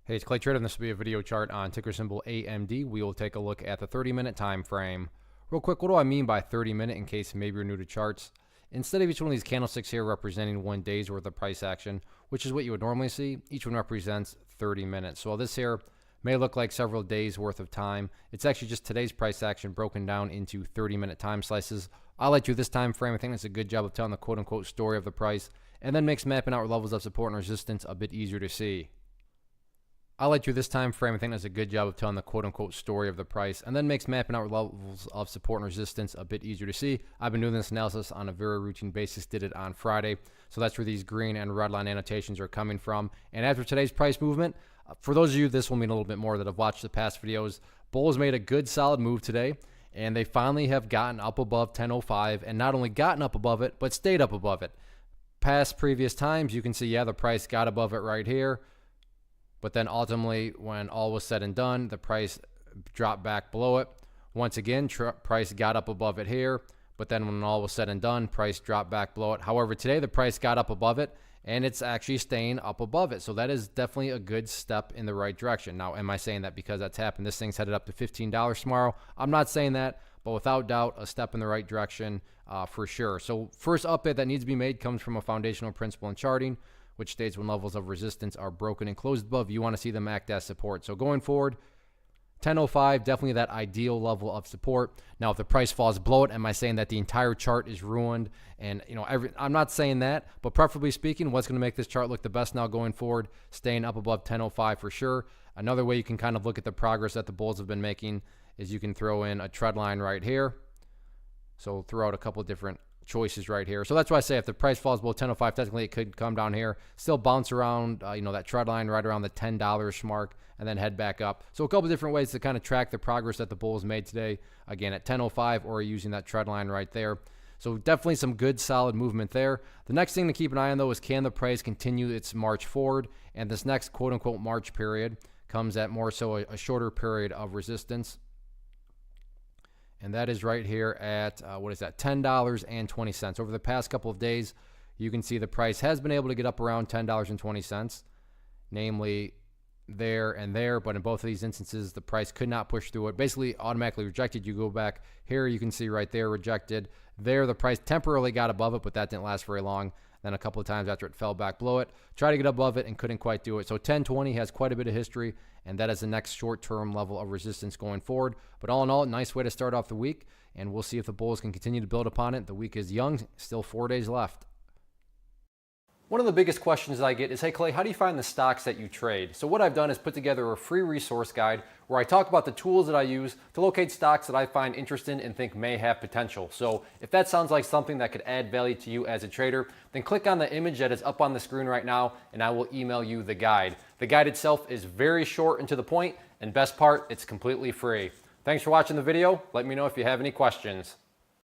Hey, it's Clay Trader, and this will be a video chart on ticker symbol AMD. We will take a look at the 30-minute time frame. Real quick, what do I mean by 30-minute in case maybe you're new to charts? Instead of each one of these candlesticks here representing 1 day's worth of price action, which is what you would normally see, each one represents 30 minutes. So while this here may look like several days worth of time, it's actually just today's price action broken down into 30-minute time slices. I'll let you this time frame. I think that's a good job of telling the quote-unquote story of the price, and then makes mapping out levels of support and resistance a bit easier to see. I'll let you this time frame. I think that's a good job of telling the quote-unquote story of the price, and then makes mapping out levels of support and resistance a bit easier to see. I've been doing this analysis on a very routine basis, did it on Friday, so that's where these green and red line annotations are coming from. And after today's price movement, for those of you, this will mean a little bit more that have watched the past videos, bulls made a good solid move today, and they finally have gotten up above 10.05, and not only gotten up above it, but stayed up above it. Past previous times, you can see, yeah, the price got above it right here, but then ultimately, when all was said and done, the price dropped back below it. Once again, price got up above it here, but then when all was said and done, price dropped back below it. However, today the price got up above it, and it's actually staying up above it. So that is definitely a good step in the right direction. Now, am I saying that because that's happened? This thing's headed up to $15 tomorrow. I'm not saying that, but without doubt, a step in the right direction for sure. So first update that needs to be made comes from a foundational principle in charting, which states when levels of resistance are broken and closed above, you want to see them act as support. So going forward, 10.05, definitely that ideal level of support. Now, if the price falls below it, am I saying that the entire chart is ruined? And, I'm not saying that, but preferably speaking, what's going to make this chart look the best now going forward? Staying up above 10.05 for sure. Another way you can kind of look at the progress that the bulls have been making is you can throw in a trend line right here. So throw out a couple of different choices right here. So that's why I say if the price falls below 10.05, technically it could come down here, still bounce around, that trend line right around the $10 mark, and then head back up. So a couple different ways to kind of track the progress that the bulls made today. Again, at 10.05 or using that trend line right there. So definitely some good solid movement there. The next thing to keep an eye on though is can the price continue its march forward? And this next quote unquote March period comes at more so a shorter period of resistance. And that is right here at, $10.20. Over the past couple of days, you can see the price has been able to get up around $10.20, namely there and there. But in both of these instances, the price could not push through it. Basically, automatically rejected. You go back here, you can see right there, rejected. There, the price temporarily got above it, but that didn't last very long. Then a couple of times after it fell back below it, tried to get above it and couldn't quite do it. So 1020 has quite a bit of history, and that is the next short-term level of resistance going forward. But all in all, nice way to start off the week, and we'll see if the bulls can continue to build upon it. The week is young, still 4 days left. One of the biggest questions that I get is, hey Clay, how do you find the stocks that you trade? So what I've done is put together a free resource guide where I talk about the tools that I use to locate stocks that I find interesting and think may have potential. So if that sounds like something that could add value to you as a trader, then click on the image that is up on the screen right now and I will email you the guide. The guide itself is very short and to the point, and best part, it's completely free. Thanks for watching the video. Let me know if you have any questions.